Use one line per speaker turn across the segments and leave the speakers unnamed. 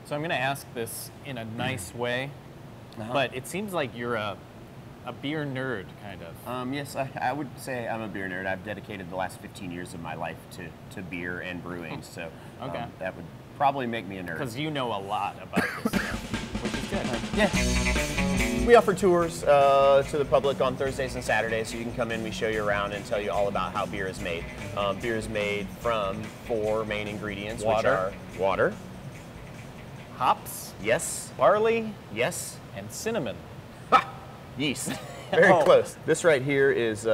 So I'm going to ask this in a nice way, but it seems like you're a beer nerd, kind of.
Yes, I would say I'm a beer nerd. I've dedicated the last 15 years of my life to beer and brewing, so that would probably make me a nerd.
Because you know a lot about this stuff, which is good.
Yeah. We offer tours to the public on Thursdays and Saturdays, so you can come in, we show you around and tell you all about how beer is made. Beer is made from 4 main ingredients, which are water,
hops,
yes,
barley,
yes,
and cinnamon.
ha! Yeast. Very close. This right here is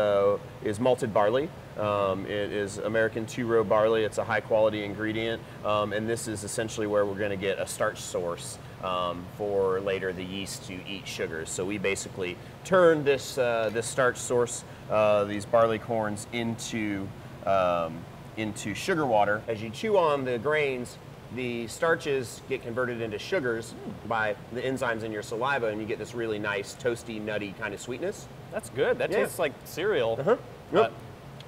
malted barley. It is American 2-row barley. It's a high quality ingredient, and this is essentially where we're going to get a starch source for later the yeast to eat sugars. So we basically turn this this starch source, these barley corns, into sugar water. As you chew on the grains, the starches get converted into sugars by the enzymes in your saliva, and you get this really nice, toasty, nutty kind of sweetness.
That's good. That tastes like cereal.
Yep.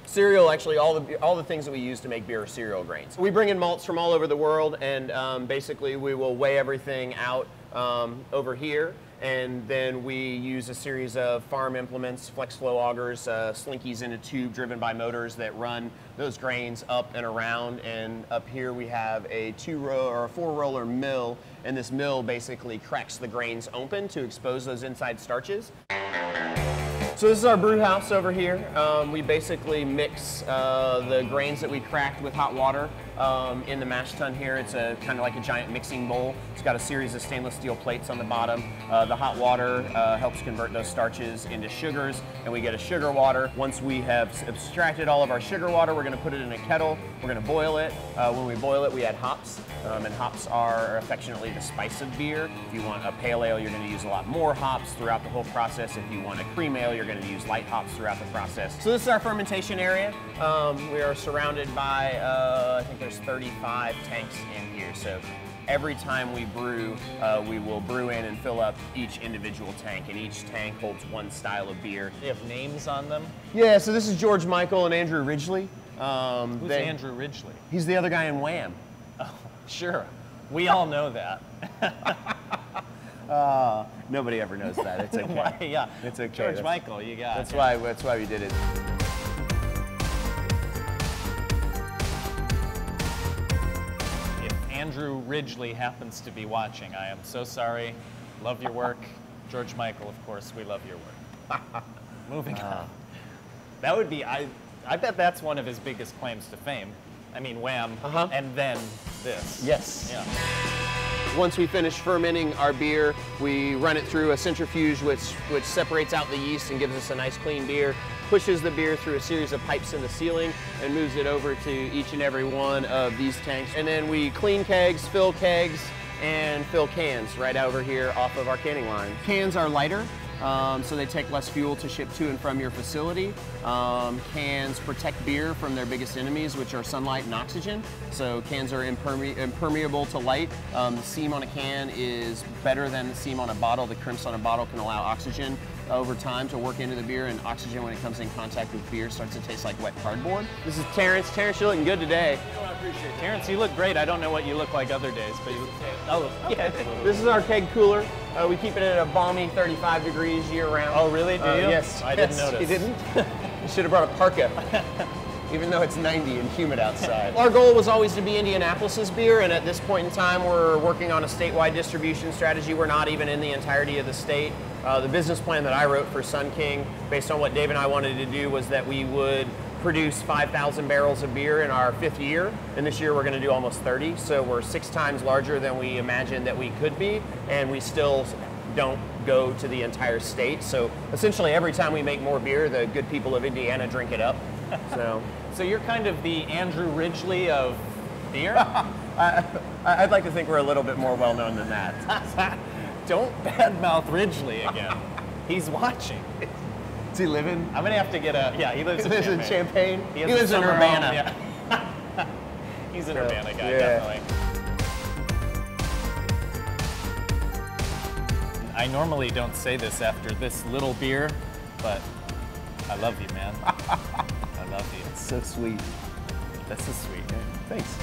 Cereal, actually, all the things that we use to make beer are cereal grains. We bring in malts from all over the world, and basically we will weigh everything out over here, and then we use a series of farm implements, flex flow augers, slinkies in a tube driven by motors that run those grains up and around. And up here we have a 2-row or a 4-roller mill, and this mill basically cracks the grains open to expose those inside starches. So this is our brew house over here. We basically mix the grains that we cracked with hot water in the mash tun here. It's kind of like a giant mixing bowl. It's got a series of stainless steel plates on the bottom. The hot water helps convert those starches into sugars, and we get a sugar water. Once we have extracted all of our sugar water, we're going to put it in a kettle. We're going to boil it. When we boil it, we add hops, and hops are affectionately the spice of beer. If you want a pale ale, you're going to use a lot more hops throughout the whole process. If you want a cream ale, you're going to use light hops throughout the process. So this is our fermentation area. We are surrounded by, I think there's 35 tanks in here. So every time we brew, we will brew in and fill up each individual tank, and each tank holds one style of beer.
They have names on them?
Yeah, so this is George Michael and Andrew Ridgely.
Who's Andrew Ridgely?
He's the other guy in Wham.
Oh, sure. We all know that.
Nobody ever knows that. It's okay.
Yeah,
it's okay.
George Michael, you got it.
That's why we did it.
If Andrew Ridgely happens to be watching, I am so sorry. Love your work. George Michael, of course, we love your work. Moving on. That would be, I bet that's one of his biggest claims to fame. I mean, Wham, and then this.
Yes.
Yeah.
Once we finish fermenting our beer, we run it through a centrifuge which separates out the yeast and gives us a nice clean beer, pushes the beer through a series of pipes in the ceiling, and moves it over to each and every one of these tanks. And then we clean kegs, and fill cans right over here off of our canning line. Cans are lighter, so they take less fuel to ship to and from your facility. Cans protect beer from their biggest enemies, which are sunlight and oxygen. So cans are impermeable to light. The seam on a can is better than the seam on a bottle. The crimps on a bottle can allow oxygen over time to work into the beer, and oxygen, when it comes in contact with beer, starts to taste like wet cardboard. This is Terrence. Terrence, you're looking good today.
Oh, I appreciate it. Terrence, you look great. I don't know what you look like other days, but you look great. Oh, okay.
This is our keg cooler. We keep it at a balmy 35 degrees year round.
Oh, really? Do you?
Yes.
I didn't notice.
You didn't? You should have brought a parka, even though it's 90 and humid outside. Our goal was always to be Indianapolis's beer, and at this point in time, we're working on a statewide distribution strategy. We're not even in the entirety of the state. The business plan that I wrote for Sun King, based on what Dave and I wanted to do, was that we would produce 5,000 barrels of beer in our 5th year, and this year we're going to do almost 30, so we're 6 times larger than we imagined that we could be, and we still don't go to the entire state. So essentially every time we make more beer, the good people of Indiana drink it up.
So you're kind of the Andrew Ridgely of beer?
I'd like to think we're a little bit more well-known than that.
Don't badmouth Ridgely again. He's watching.
Does he live in?
I'm going to have to get a... Yeah, he lives in
Champaign.
He
lives in Urbana.
Yeah. He's an Urbana guy, definitely. I normally don't say this after this little beer, but I love you, man. I love you.
It's so sweet.
That's so sweet.
Thanks.